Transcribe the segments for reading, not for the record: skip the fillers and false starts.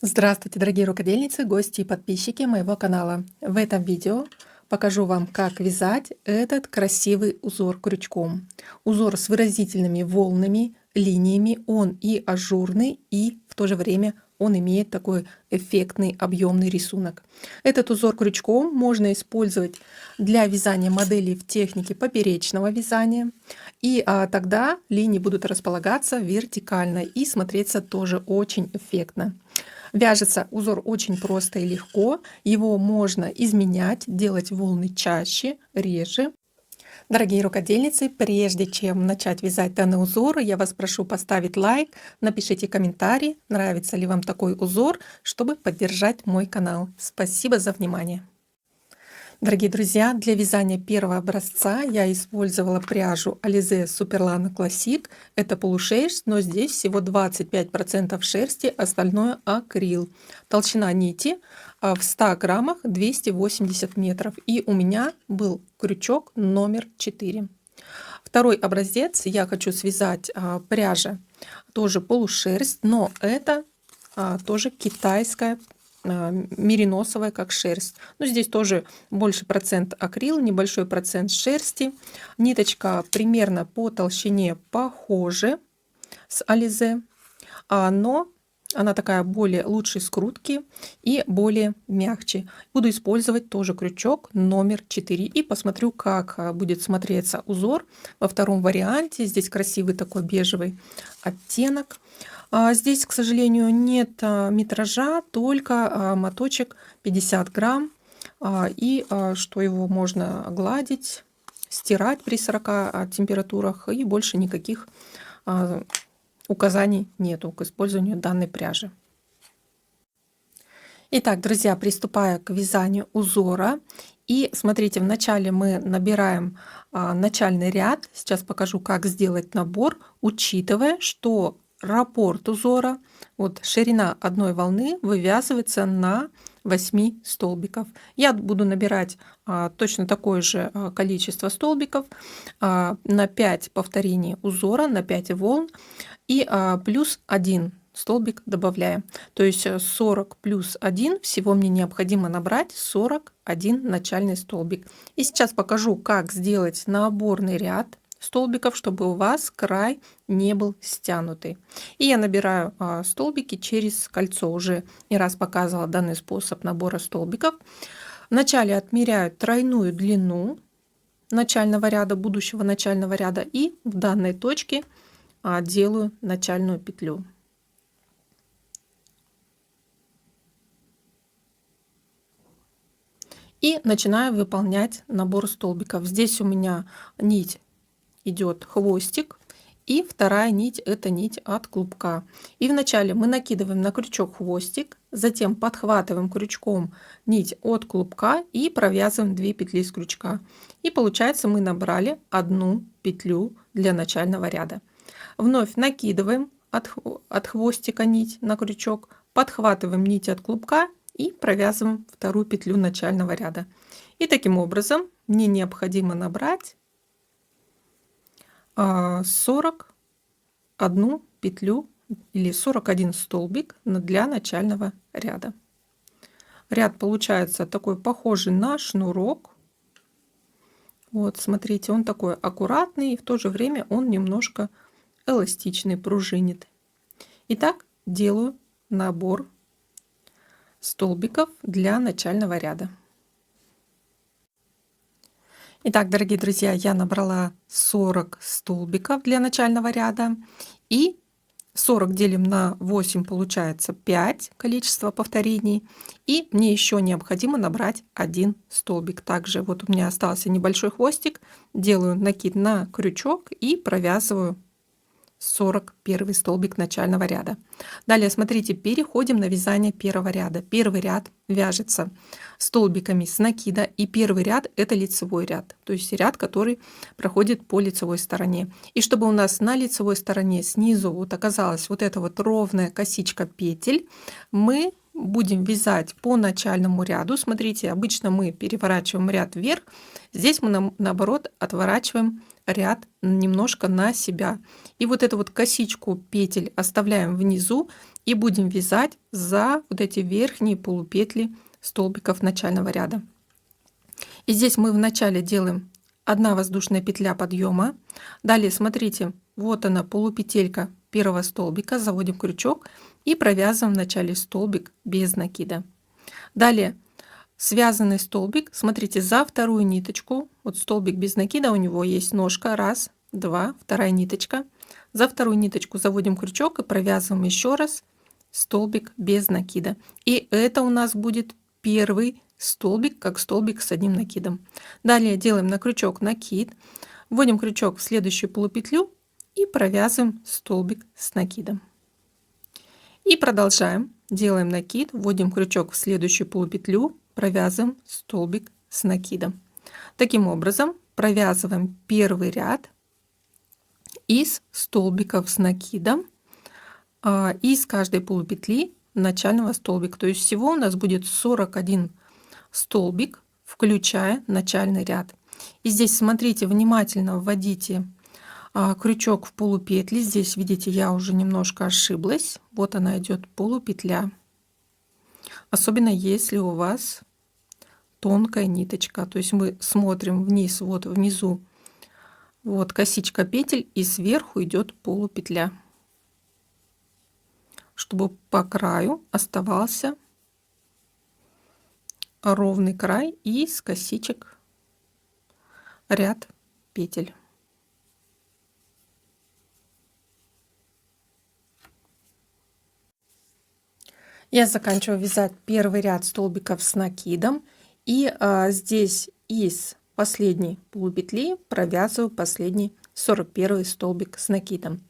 Здравствуйте, дорогие рукодельницы, гости и подписчики моего канала. В этом видео покажу вам, как вязать этот красивый узор крючком. Узор с выразительными волнами, линиями, он и ажурный, и в то же время он имеет такой эффектный объемный рисунок. Этот узор крючком можно использовать для вязания моделей в технике поперечного вязания, и тогда линии будут располагаться вертикально и смотреться тоже очень эффектно. Вяжется узор очень просто и легко. Его можно изменять, делать волны чаще, реже. Дорогие рукодельницы, прежде чем начать вязать данный узор, я вас прошу поставить лайк, напишите комментарий, нравится ли вам такой узор, чтобы поддержать мой канал. Спасибо за внимание. Дорогие друзья, для вязания первого образца я использовала пряжу Alize Superlana Classic. Это полушерсть, но здесь всего 25% шерсти, остальное акрил. Толщина нити в 100 граммах 280 метров. И у меня был крючок номер 4. Второй образец я хочу связать пряжа, тоже полушерсть, но это тоже китайская мериносовая, как шерсть. Но здесь тоже больше процент акрил, небольшой процент шерсти. Ниточка примерно по толщине похожа с Alize, но она такая более лучшей скрутки и более мягче. Буду использовать тоже крючок номер 4 и посмотрю, как будет смотреться узор во втором варианте. Здесь красивый такой бежевый оттенок. Здесь, к сожалению, нет метража, только моточек 50 грамм. И что его можно гладить, стирать при 40 температурах. И больше никаких указаний нету к использованию данной пряжи. Итак, друзья, приступая к вязанию узора. И смотрите, вначале мы набираем начальный ряд. Сейчас покажу, как сделать набор, учитывая, что раппорт узора, вот ширина одной волны вывязывается на 8 столбиков. Я буду набирать точно такое же количество столбиков на 5 повторений узора, на 5 волн, и плюс 1 столбик добавляем. То есть 40 плюс 1, всего мне необходимо набрать 41 начальный столбик. И сейчас покажу, как сделать наборный ряд столбиков, чтобы у вас край не был стянутый. И я набираю столбики через кольцо. Уже не раз показывала данный способ набора столбиков. Вначале отмеряю тройную длину начального ряда, будущего начального ряда, и в данной точке делаю начальную петлю. И начинаю выполнять набор столбиков. Здесь у меня нить идет хвостик, и вторая нить это нить от клубка. И вначале мы накидываем на крючок хвостик, затем подхватываем крючком нить от клубка и провязываем 2 петли с крючка. И получается, мы набрали 1 петлю для начального ряда. Вновь накидываем от хвостика нить на крючок, подхватываем нить от клубка и провязываем 2 петлю начального ряда. И таким образом мне необходимо набрать 41 петлю или 41 столбик для начального ряда. Ряд получается такой похожий на шнурок. Вот смотрите, он такой аккуратный, и в то же время он немножко эластичный, пружинит. Итак, делаю набор столбиков для начального ряда. Итак, дорогие друзья, я набрала 40 столбиков для начального ряда, и 40 делим на 8, получается 5 количество повторений, и мне еще необходимо набрать 1 столбик. Также вот у меня остался небольшой хвостик, делаю накид на крючок и провязываю 41 столбик начального ряда. Далее, смотрите, переходим на вязание первого ряда. Первый ряд вяжется столбиками с накида, и первый ряд это лицевой ряд, то есть ряд, который проходит по лицевой стороне. И чтобы у нас на лицевой стороне снизу вот оказалась вот эта вот ровная косичка петель, мы будем вязать по начальному ряду. Смотрите, обычно мы переворачиваем ряд вверх, здесь мы наоборот отворачиваем ряд немножко на себя. И вот эту вот косичку петель оставляем внизу и будем вязать за вот эти верхние полупетли столбиков начального ряда. И здесь мы вначале делаем 1 воздушная петля подъема. Далее смотрите, вот она полупетелька первого столбика, заводим крючок и провязываем в начале столбик без накида. Далее связанный столбик, смотрите, за вторую ниточку, вот столбик без накида, у него есть ножка, 1, 2, вторая ниточка. За вторую ниточку заводим крючок и провязываем еще раз столбик без накида. И это у нас будет первый столбик, как столбик с одним накидом. Далее делаем на крючок накид, вводим крючок в следующую полупетлю и провязываем столбик с накидом. И продолжаем. Делаем накид, вводим крючок в следующую полупетлю, провязываем столбик с накидом. Таким образом провязываем первый ряд из столбиков с накидом из каждой полупетли начального столбика. То есть всего у нас будет 41 столбик, включая начальный ряд. И здесь смотрите, внимательно вводите крючок в полупетли. Здесь, видите, я уже немножко ошиблась. Вот она идет полупетля. Особенно если у вас тонкая ниточка. То есть мы смотрим вниз, вот внизу вот косичка петель, и сверху идет полупетля, чтобы по краю оставался ровный край и с косичек ряд петель. Я заканчиваю вязать первый ряд столбиков с накидом, и здесь из последней полупетли провязываю последний 41 столбик с накидом.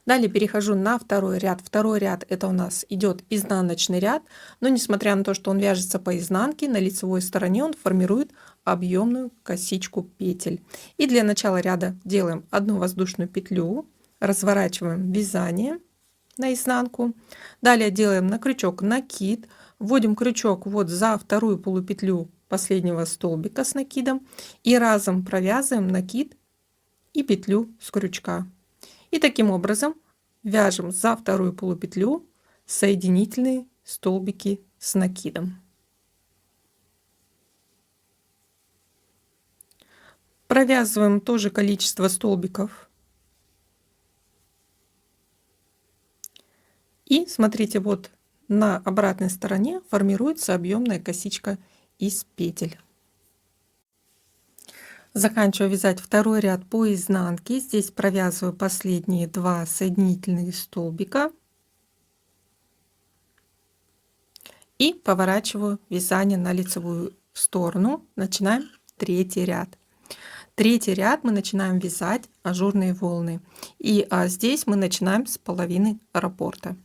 Далее перехожу на второй ряд. Второй ряд это у нас идет изнаночный ряд, но несмотря на то, что он вяжется по изнанке, на лицевой стороне он формирует объемную косичку петель. И для начала ряда делаем 1 воздушную петлю, разворачиваем вязание на изнанку. Далее делаем на крючок накид, вводим крючок вот за вторую полупетлю последнего столбика с накидом и разом провязываем накид и петлю с крючка. И таким образом вяжем за вторую полупетлю соединительные столбики с накидом. Провязываем то же количество столбиков. И смотрите, вот на обратной стороне формируется объемная косичка из петель. Заканчиваю вязать второй ряд по изнанке. Здесь провязываю последние 2 соединительные столбика и поворачиваю вязание на лицевую сторону. Начинаем третий ряд. Третий ряд мы начинаем вязать ажурные волны, и здесь мы начинаем с половины раппорта.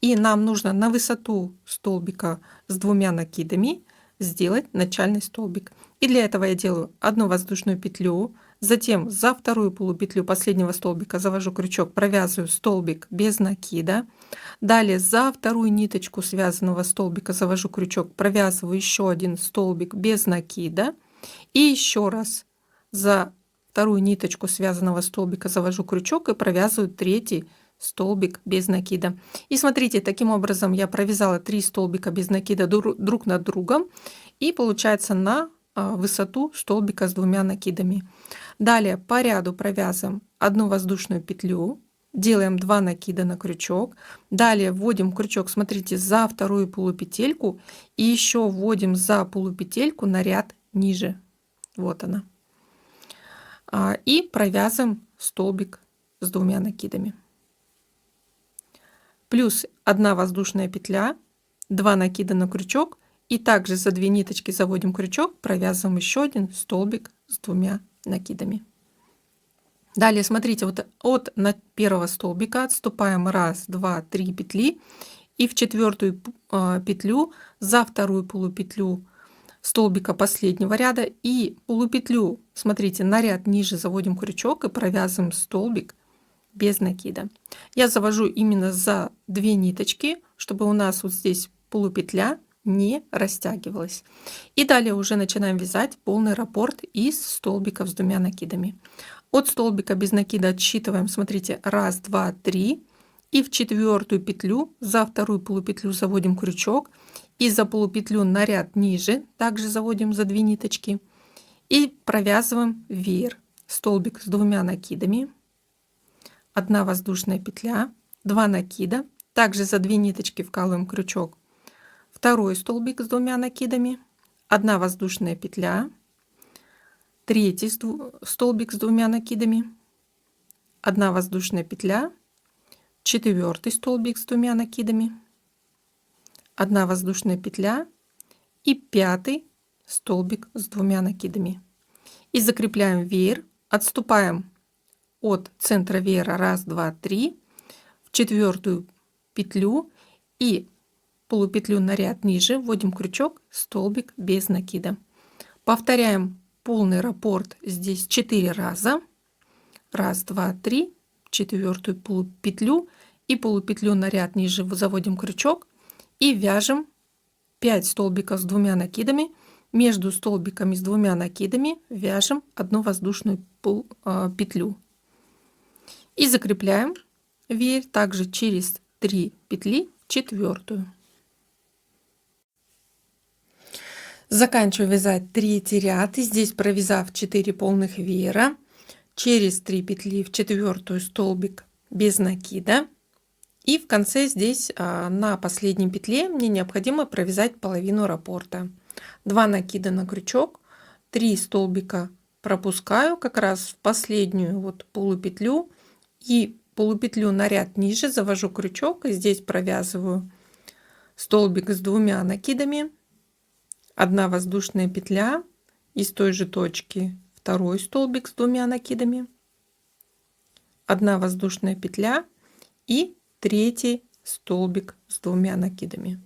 И нам нужно на высоту столбика с 2 накидами сделать начальный столбик. И для этого я делаю 1 воздушную петлю, затем за вторую полупетлю последнего столбика завожу крючок, провязываю столбик без накида. Далее за вторую ниточку связанного столбика завожу крючок, провязываю еще 1 столбик без накида. И еще раз за вторую ниточку связанного столбика завожу крючок и провязываю 3 столбик без накида. И смотрите, таким образом я провязала 3 столбика без накида друг над другом, и получается на высоту столбика с 2 накидами. Далее по ряду провязываем 1 воздушную петлю, делаем 2 накида на крючок, далее вводим крючок, смотрите, за вторую полупетельку и еще вводим за полупетельку на ряд ниже. Вот она. И провязываем столбик с 2 накидами. Плюс 1 воздушная петля, 2 накида на крючок, и также за 2 ниточки заводим крючок, провязываем еще 1 столбик с 2 накидами. Далее смотрите, вот от первого столбика отступаем 1, 2, 3 петли, и в 4-ю петлю за вторую полупетлю столбика последнего ряда и полупетлю, смотрите, на ряд ниже заводим крючок и провязываем столбик без накида. Я завожу именно за 2 ниточки, чтобы у нас вот здесь полупетля не растягивалась. И далее уже начинаем вязать полный раппорт из столбиков с 2 накидами. От столбика без накида отсчитываем, смотрите, 1, 2, 3 И в 4-ю петлю за 2-ю полупетлю заводим крючок. И за полупетлю на ряд ниже также заводим за 2 ниточки. И провязываем веер. Столбик с 2 накидами. 1 воздушная петля. 2 накида. Также за 2 ниточки вкалываем крючок. 2-й столбик с 2 накидами. 1 воздушная петля. 3-й столбик с 2 накидами. 1 воздушная петля. 4-й столбик с 2 накидами. 1 воздушная петля и 5-й столбик с 2 накидами. И закрепляем веер, отступаем от центра веера 1, 2, 3 в 4-ю петлю и полупетлю на ряд ниже вводим крючок, столбик без накида. Повторяем полный раппорт здесь 4 раза. 1, 2, 3, 4-ю полупетлю и полупетлю на ряд ниже заводим крючок и вяжем 5 столбиков с 2 накидами. Между столбиками с 2 накидами вяжем 1 воздушную петлю. И закрепляем веер также через 3 петли в 4-ю. Заканчиваю вязать 3-й ряд. И здесь, провязав 4 полных веера, через 3 петли в 4-ю столбик без накида. И в конце здесь на последней петле мне необходимо провязать половину раппорта. 2 накида на крючок, 3 столбика пропускаю как раз в последнюю вот полупетлю и полупетлю на ряд ниже завожу крючок и здесь провязываю столбик с 2 накидами, 1 воздушная петля из той же точки, 2-й столбик с 2 накидами, 1 воздушная петля и 3-й столбик с 2 накидами.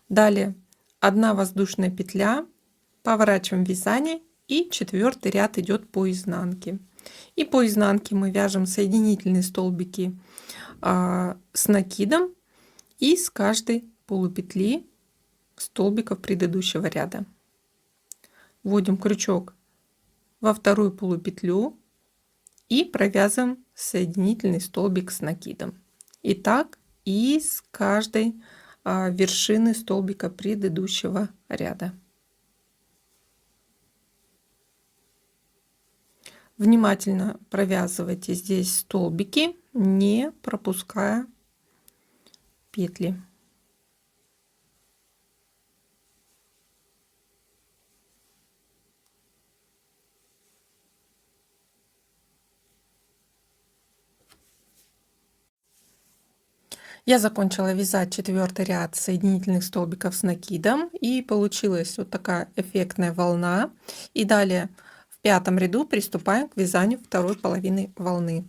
Далее 1 воздушная петля, поворачиваем вязание и 4-й ряд идет по изнанке. И по изнанке мы вяжем соединительные столбики с накидом и с каждой полупетли столбиков предыдущего ряда. Вводим крючок во 2-ю полупетлю и провязываем соединительный столбик с накидом. И так и с каждой вершины столбика предыдущего ряда. Внимательно провязывайте здесь столбики, не пропуская петли. Я закончила вязать 4-й ряд соединительных столбиков с накидом, и получилась вот такая эффектная волна. И далее в 5-м ряду приступаем к вязанию 2-й половины волны.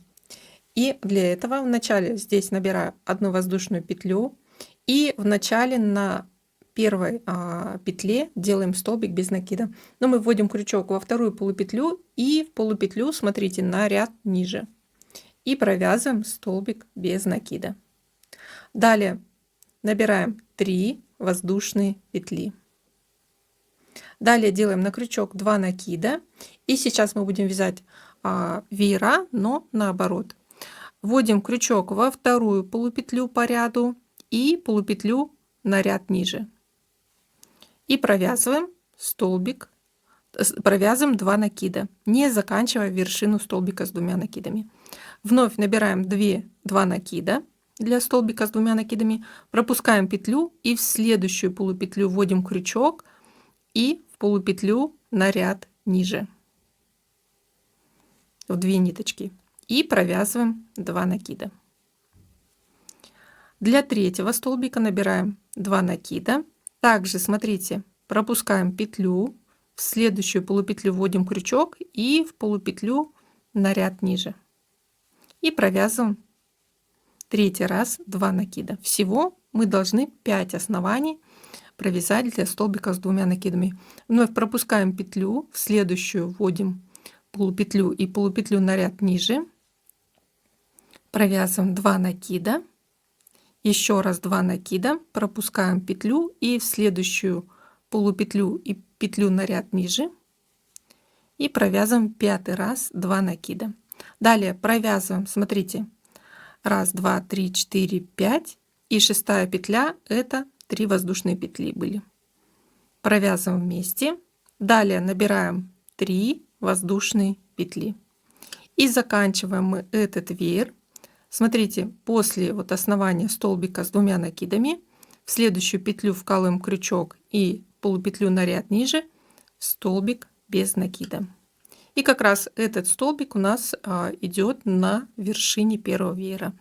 И для этого вначале здесь набираю 1 воздушную петлю и в начале на 1-й петле делаем столбик без накида. Но мы вводим крючок во 2-ю полупетлю и в полупетлю, смотрите, на ряд ниже. И провязываем столбик без накида. Далее набираем 3 воздушные петли. Далее делаем на крючок 2 накида. И сейчас мы будем вязать веера, но наоборот. Вводим крючок во 2-ю полупетлю по ряду и полупетлю на ряд ниже. И провязываем столбик, провязываем 2 накида, не заканчивая вершину столбика с 2 накидами. Вновь набираем 2 накида для столбика с 2 накидами, пропускаем петлю и в следующую полупетлю вводим крючок и в полупетлю на ряд ниже в 2 ниточки и провязываем 2 накида. Для 3-го столбика набираем 2 накида. Также, смотрите, пропускаем петлю, в следующую полупетлю вводим крючок и в полупетлю на ряд ниже и провязываем 3-й раз 2 накида. Всего мы должны 5 оснований провязать для столбика с 2 накидами. Вновь пропускаем петлю, в следующую вводим полупетлю и полупетлю на ряд ниже, провязываем 2 накида, еще раз 2 накида, пропускаем петлю и в следующую полупетлю и петлю на ряд ниже и провязываем 5-й раз 2 накида. Далее провязываем, смотрите, Раз, два, три, четыре, пять. И шестая петля — это 3 воздушные петли были. Провязываем вместе. Далее набираем 3 воздушные петли. И заканчиваем мы этот веер. Смотрите, после вот основания столбика с 2 накидами в следующую петлю вкалываем крючок и полупетлю на ряд ниже, столбик без накида. И как раз этот столбик у нас идет на вершине первого веера.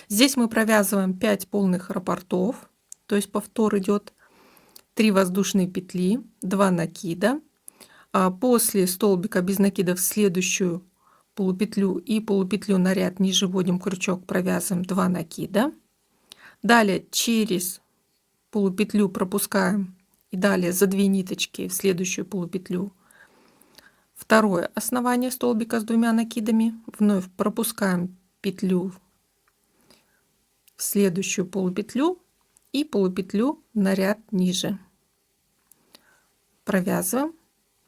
Здесь мы провязываем 5 полных раппортов, то есть повтор идет 3 воздушные петли, 2 накида. После столбика без накида в следующую полупетлю и полупетлю на ряд ниже вводим крючок, провязываем 2 накида. Далее через полупетлю пропускаем и далее за 2 ниточки в следующую полупетлю второе основание столбика с 2 накидами. Вновь пропускаем петлю в следующую полупетлю и полупетлю на ряд ниже. Провязываем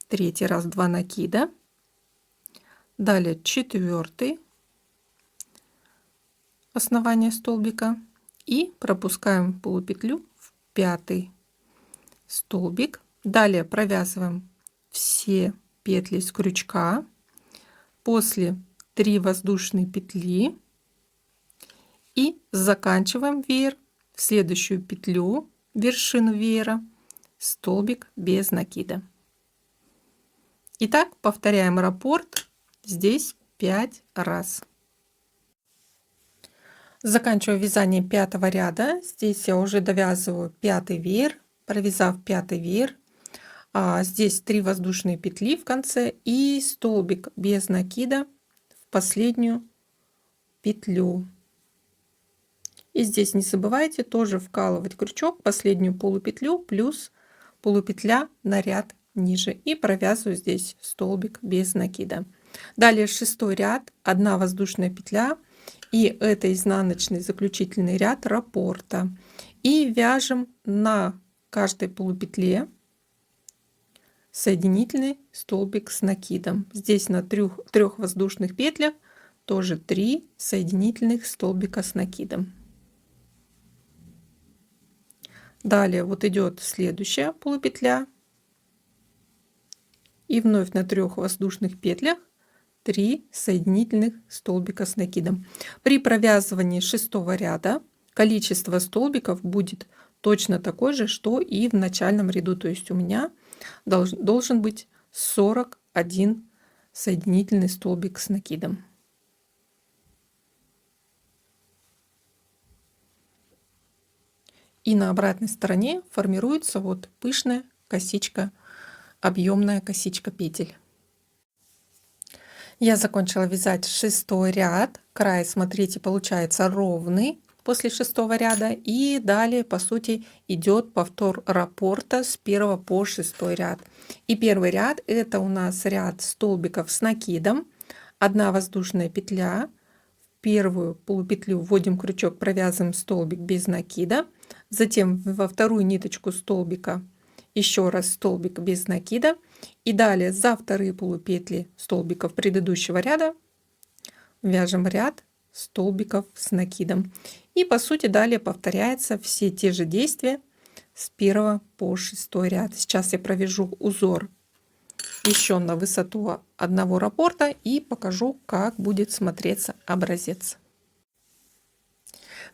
3 раз 2 накида. Далее 4 основание столбика и пропускаем полупетлю в 5 столбик. Далее провязываем все петли с крючка. После 3 воздушные петли и заканчиваем веер в следующую петлю, вершину веера, столбик без накида. Итак, повторяем раппорт здесь 5 раз. Заканчиваю вязание 5-го ряда. Здесь я уже довязываю 5-й веер. Провязав 5-й веер, здесь 3 воздушные петли в конце и столбик без накида в последнюю петлю. И здесь не забывайте тоже вкалывать крючок, последнюю полупетлю плюс полупетля на ряд ниже, и провязываю здесь столбик без накида. Далее 6-й ряд, 1 воздушная петля, и это изнаночный заключительный ряд раппорта. И вяжем на каждой полупетле соединительный столбик с накидом. Здесь на 3 воздушных петлях тоже 3 соединительных столбика с накидом. Далее вот идет следующая полупетля. И вновь на 3 воздушных петлях 3 соединительных столбика с накидом. При провязывании 6-го ряда количество столбиков будет точно такое же, что и в начальном ряду. То есть у меня должен быть 41 соединительный столбик с накидом. И на обратной стороне формируется вот пышная косичка, объемная косичка петель. Я закончила вязать 6-й ряд. Край, смотрите, получается ровный после 6-го ряда. И далее, по сути, идет повтор раппорта с 1 по 6 ряд. И первый ряд — это у нас ряд столбиков с накидом. 1 воздушная петля. В первую полупетлю вводим крючок, провязываем столбик без накида. Затем во вторую ниточку столбика еще раз столбик без накида. И далее за вторые полупетли столбиков предыдущего ряда вяжем ряд столбиков с накидом. И по сути далее повторяются все те же действия с 1 по 6 ряд. Сейчас я провяжу узор еще на высоту 1 раппорта и покажу, как будет смотреться образец.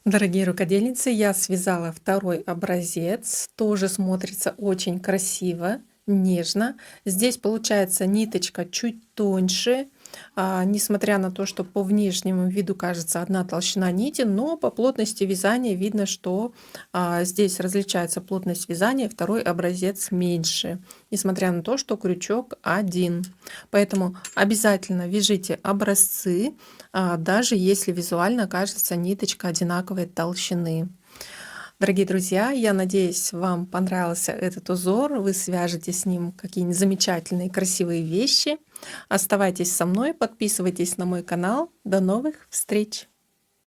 Дорогие рукодельницы, я связала 2-й образец. Тоже смотрится очень красиво, нежно. Здесь получается ниточка чуть тоньше, несмотря на то, что по внешнему виду кажется одна толщина нити, но по плотности вязания видно, что здесь различается плотность вязания, 2-й образец меньше, несмотря на то, что крючок один. Поэтому обязательно вяжите образцы, даже если визуально кажется ниточка одинаковой толщины. Дорогие друзья, я надеюсь, вам понравился этот узор, вы свяжете с ним какие-нибудь замечательные, красивые вещи. Оставайтесь со мной, подписывайтесь на мой канал. До новых встреч!